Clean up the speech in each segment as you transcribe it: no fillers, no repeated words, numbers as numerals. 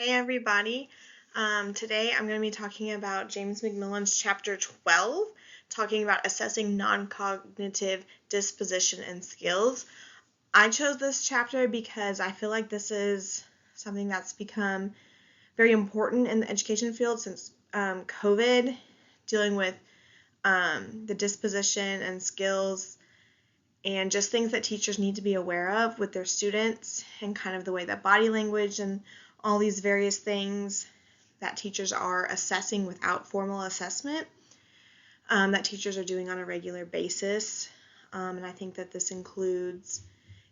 Hey everybody. Today I'm going to be talking about James McMillan's chapter 12, talking about assessing non-cognitive disposition and skills. I chose this chapter because I feel like this is something that's become very important in the education field since COVID, dealing with the disposition and skills and just things that teachers need to be aware of with their students and kind of the way that body language and all these various things that teachers are assessing without formal assessment that teachers are doing on a regular basis. And I think that this includes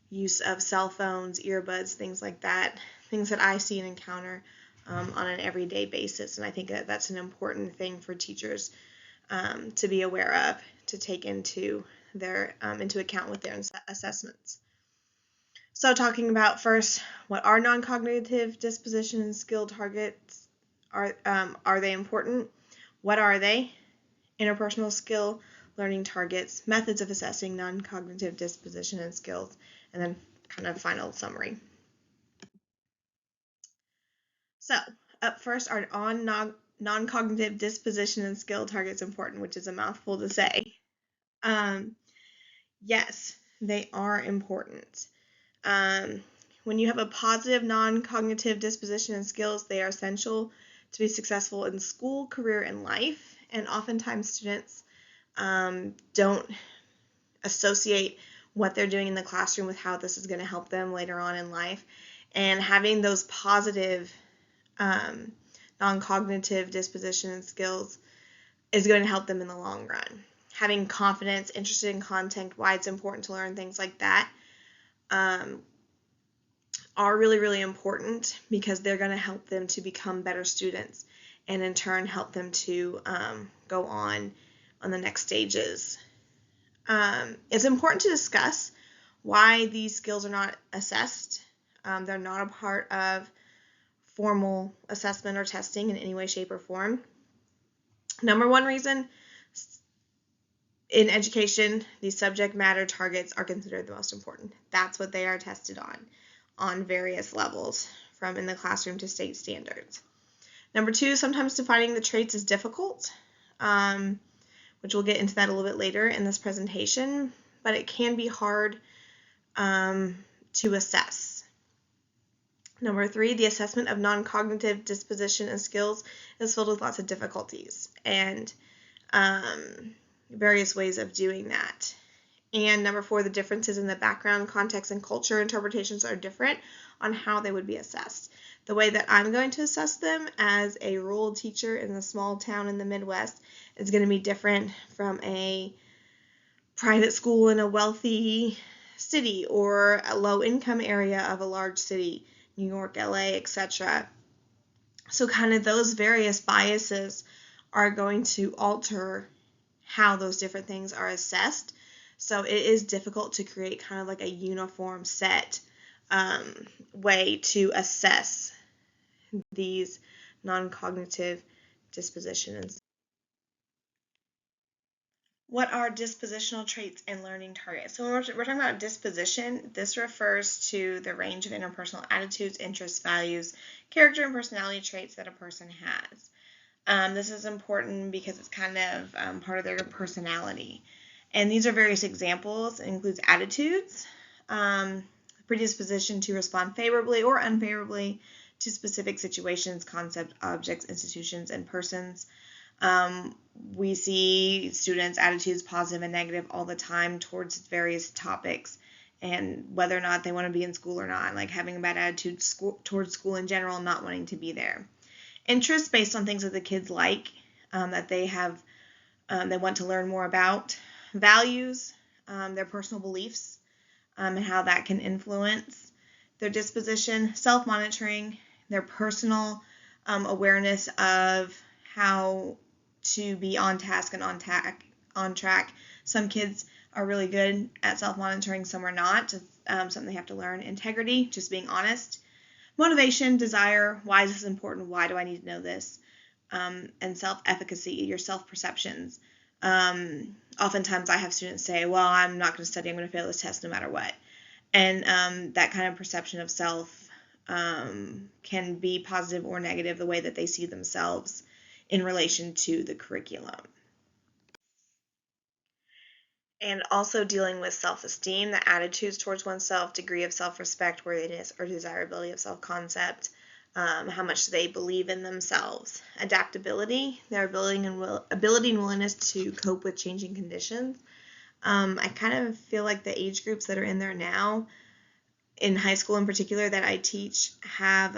use of cell phones, earbuds, things like that, things that I see and encounter on an everyday basis. And I think that that's an important thing for teachers to be aware of, to take into account with their assessments. So talking about first, what are non-cognitive disposition and skill targets? Are they important? What are they? Interpersonal skill learning targets, methods of assessing non-cognitive disposition and skills, and then kind of final summary. So up first, are non-cognitive disposition and skill targets important, which is a mouthful to say. Yes, they are important. When you have a positive non-cognitive disposition and skills, they are essential to be successful in school, career, and life. And oftentimes students don't associate what they're doing in the classroom with how this is going to help them later on in life. And having those positive non-cognitive disposition and skills is going to help them in the long run. Having confidence, interested in content, why it's important to learn, things like that, are really, really important because they're going to help them to become better students and in turn help them to go on the next stages. It's important to discuss why these skills are not assessed. They're not a part of formal assessment or testing in any way, shape, or form. Number one reason, in education, these subject matter targets are considered the most important. That's what they are tested on various levels, from in the classroom to state standards. Number two, sometimes defining the traits is difficult, which we'll get into that a little bit later in this presentation, but it can be hard to assess. Number three, the assessment of non-cognitive disposition and skills is filled with lots of difficulties and various ways of doing that. And number four, the differences in the background, context, and culture interpretations are different on how they would be assessed. The way that I'm going to assess them as a rural teacher in a small town in the Midwest is going to be different from a private school in a wealthy city or a low-income area of a large city, New York, LA, etc. So kind of those various biases are going to alter how those different things are assessed. So it is difficult to create kind of like a uniform set way to assess these non-cognitive dispositions. What are dispositional traits and learning targets? So when we're talking about disposition, this refers to the range of interpersonal attitudes, interests, values, character, and personality traits that a person has. This is important because it's kind of part of their personality. And these are various examples. It includes attitudes, predisposition to respond favorably or unfavorably to specific situations, concepts, objects, institutions, and persons. We see students' attitudes, positive and negative, all the time towards various topics and whether or not they want to be in school or not, like having a bad attitude towards school in general, not wanting to be there. Interests based on things that the kids like, that they have, they want to learn more about. Values, their personal beliefs, and how that can influence their disposition. Self-monitoring, their personal awareness of how to be on task and on track. Some kids are really good at self-monitoring, some are not. It's something they have to learn. Integrity, just being honest. Motivation, desire, why is this important? Why do I need to know this? And self-efficacy, your self-perceptions. Oftentimes I have students say, well, I'm not going to study, I'm going to fail this test no matter what. And that kind of perception of self can be positive or negative, the way that they see themselves in relation to the curriculum. And also dealing with self-esteem, the attitudes towards oneself, degree of self-respect, worthiness, or desirability of self-concept, how much they believe in themselves. Adaptability, their ability and willingness to cope with changing conditions. I kind of feel like the age groups that are in there now, in high school in particular, that I teach, have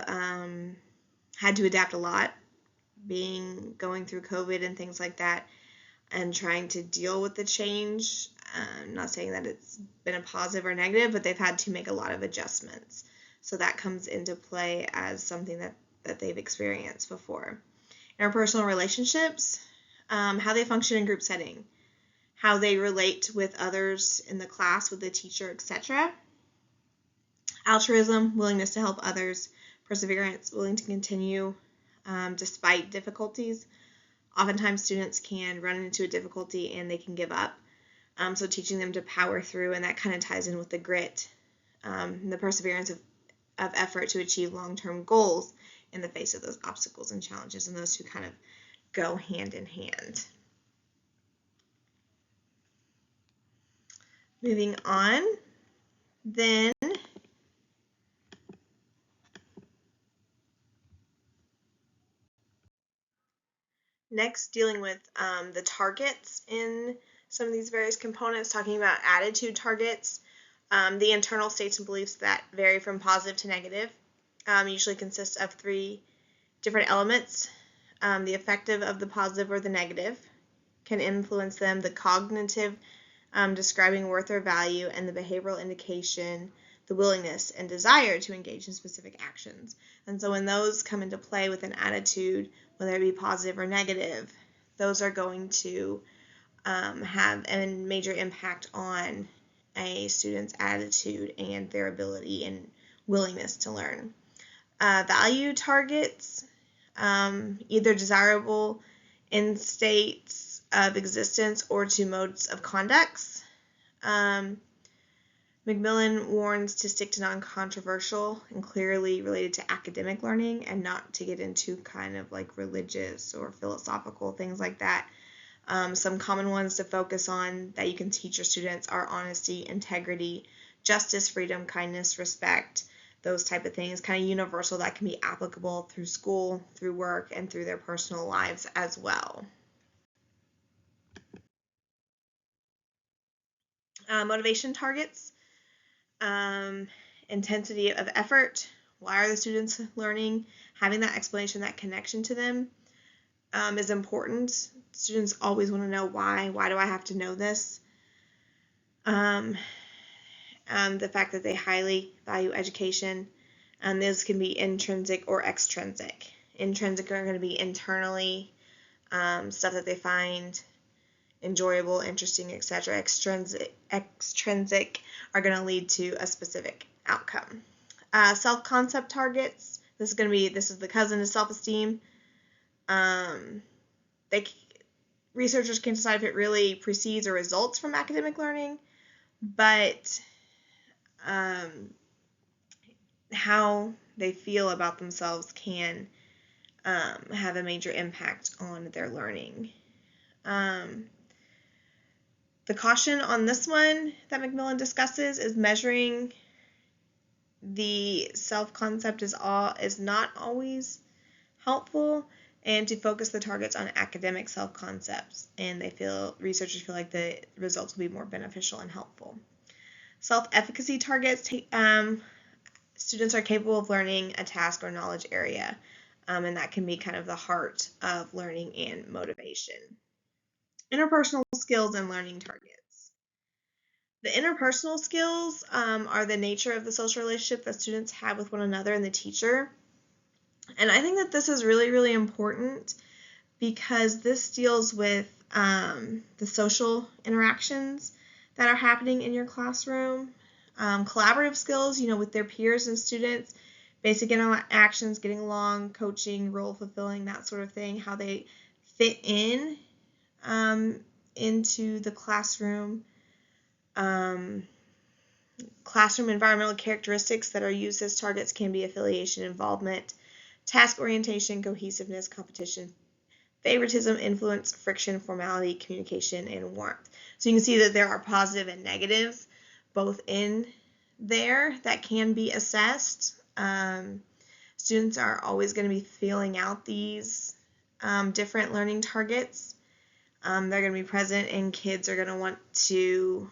had to adapt a lot, going through COVID and things like that, and trying to deal with the change. I'm not saying that it's been a positive or negative, but they've had to make a lot of adjustments. So that comes into play as something that they've experienced before. Interpersonal relationships, how they function in group setting, how they relate with others in the class, with the teacher, etc. Altruism, willingness to help others. Perseverance, willing to continue despite difficulties. Oftentimes students can run into a difficulty and they can give up. So teaching them to power through, and that kind of ties in with the grit, the perseverance of effort to achieve long-term goals in the face of those obstacles and challenges, and those two kind of go hand in hand. Moving on, then next, dealing with the targets in some of these various components, talking about attitude targets, the internal states and beliefs that vary from positive to negative, usually consists of 3 different elements. The affective of the positive or the negative can influence them, the cognitive, describing worth or value, and the behavioral indication, the willingness and desire to engage in specific actions. And so when those come into play with an attitude, whether it be positive or negative, those are going to have a major impact on a student's attitude and their ability and willingness to learn. Value targets, either desirable in states of existence or to modes of conducts. Macmillan warns to stick to non-controversial and clearly related to academic learning, and not to get into kind of like religious or philosophical things like that. Some common ones to focus on that you can teach your students are honesty, integrity, justice, freedom, kindness, respect, those type of things, kind of universal, that can be applicable through school, through work, and through their personal lives as well. Motivation targets, intensity of effort, why are the students learning, having that explanation, that connection to them is important. Students always want to know why do I have to know this? The fact that they highly value education, those can be intrinsic or extrinsic. Intrinsic are going to be internally, stuff that they find enjoyable, interesting, etc. Extrinsic are going to lead to a specific outcome. Self-concept targets. This is the cousin to self-esteem. Researchers can decide if it really precedes or results from academic learning, but how they feel about themselves can have a major impact on their learning. The caution on this one that Macmillan discusses is measuring the self-concept is not always helpful, and to focus the targets on academic self-concepts, and researchers feel like the results will be more beneficial and helpful. Self-efficacy targets, students are capable of learning a task or knowledge area, and that can be kind of the heart of learning and motivation. Interpersonal skills and learning targets. The interpersonal skills are the nature of the social relationship that students have with one another and the teacher. And I think that this is really, really important because this deals with the social interactions that are happening in your classroom. Collaborative skills, with their peers and students, basic interactions, getting along, coaching, role fulfilling, that sort of thing, how they fit in into the classroom. Classroom environmental characteristics that are used as targets can be affiliation, involvement, task orientation, cohesiveness, competition, favoritism, influence, friction, formality, communication, and warmth. So you can see that there are positive and negatives both in there that can be assessed. Students are always going to be filling out these different learning targets. They're going to be present, and kids are going to want to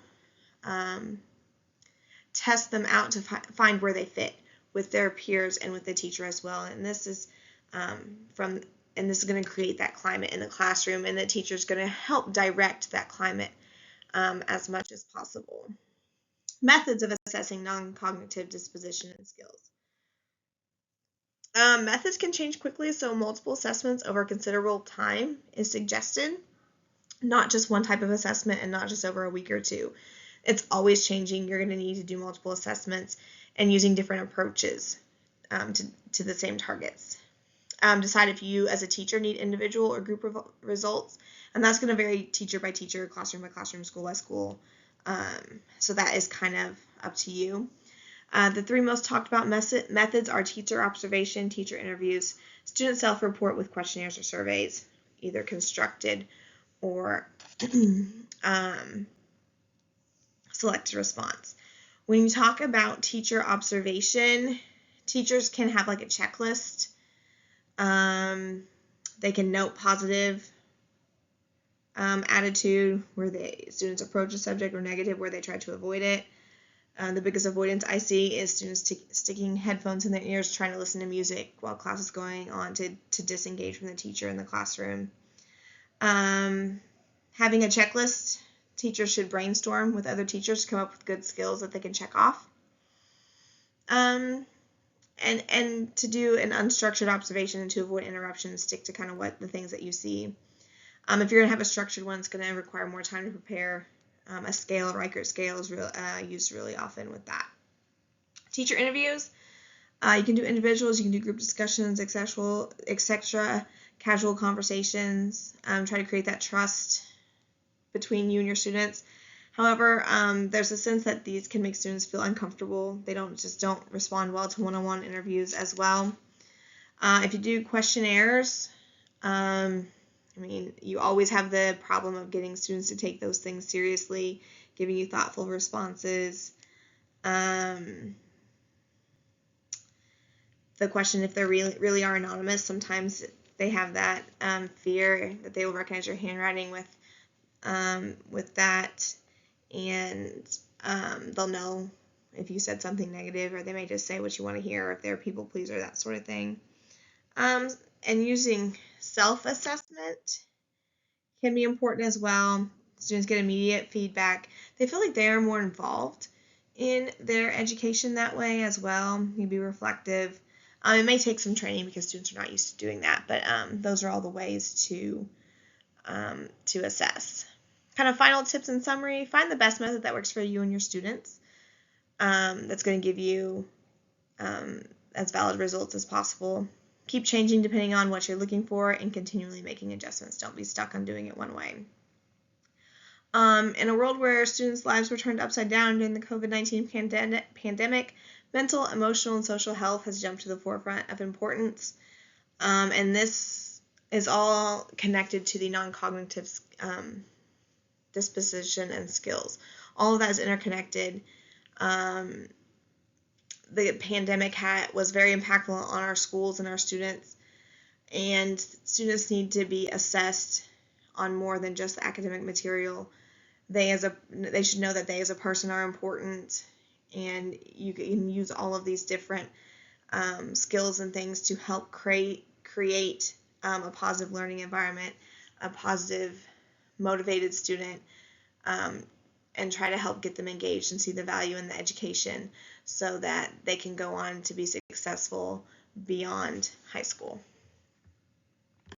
test them out to find where they fit with their peers and with the teacher as well. And this is this is going to create that climate in the classroom, and the teacher is going to help direct that climate as much as possible. Methods of assessing non-cognitive disposition and skills. Methods can change quickly, so multiple assessments over considerable time is suggested. Not just one type of assessment and not just over a week or two. It's always changing. You're going to need to do multiple assessments and using different approaches to the same targets. Decide if you as a teacher need individual or group results, and that's going to vary teacher by teacher, classroom by classroom, school by school. So that is kind of up to you. The three most talked about methods are teacher observation, teacher interviews, student self-report with questionnaires or surveys, either constructed or selected response. When you talk about teacher observation, teachers can have like a checklist. They can note positive attitude where the students approach a subject, or negative where they try to avoid it. The biggest avoidance I see is students sticking headphones in their ears, trying to listen to music while class is going on to disengage from the teacher in the classroom. Having a checklist, teachers should brainstorm with other teachers to come up with good skills that they can check off. And to do an unstructured observation and to avoid interruptions, stick to kind of what the things that you see. If you're going to have a structured one, it's going to require more time to prepare. A scale, a Riker scale, is used really often with that. Teacher interviews. You can do individuals, you can do group discussions, etc. Casual conversations. Try to create that trust between you and your students. However, there's a sense that these can make students feel uncomfortable. They don't respond well to one-on-one interviews as well. If you do questionnaires, you always have the problem of getting students to take those things seriously, giving you thoughtful responses. The question, if they really are anonymous, sometimes they have that fear that they will recognize your handwriting with that, and they'll know if you said something negative, or they may just say what you want to hear, or if they're a people pleaser, that sort of thing. And using self-assessment can be important as well. Students get immediate feedback. They feel like they are more involved in their education that way as well. You can be reflective. It may take some training because students are not used to doing that, but those are all the ways to assess. Kind of final tips and summary: find the best method that works for you and your students. That's going to give you as valid results as possible. Keep changing depending on what you're looking for, and continually making adjustments. Don't be stuck on doing it one way. In a world where students' lives were turned upside down during the COVID-19 pandemic, mental, emotional, and social health has jumped to the forefront of importance. And this is all connected to the non-cognitive disposition and skills. All of that is interconnected. The pandemic was very impactful on our schools and our students, and students need to be assessed on more than just the academic material. They should know that they as a person are important, and you can use all of these different skills and things to help create a positive learning environment, a positive, motivated student, and try to help get them engaged and see the value in the education so that they can go on to be successful beyond high school.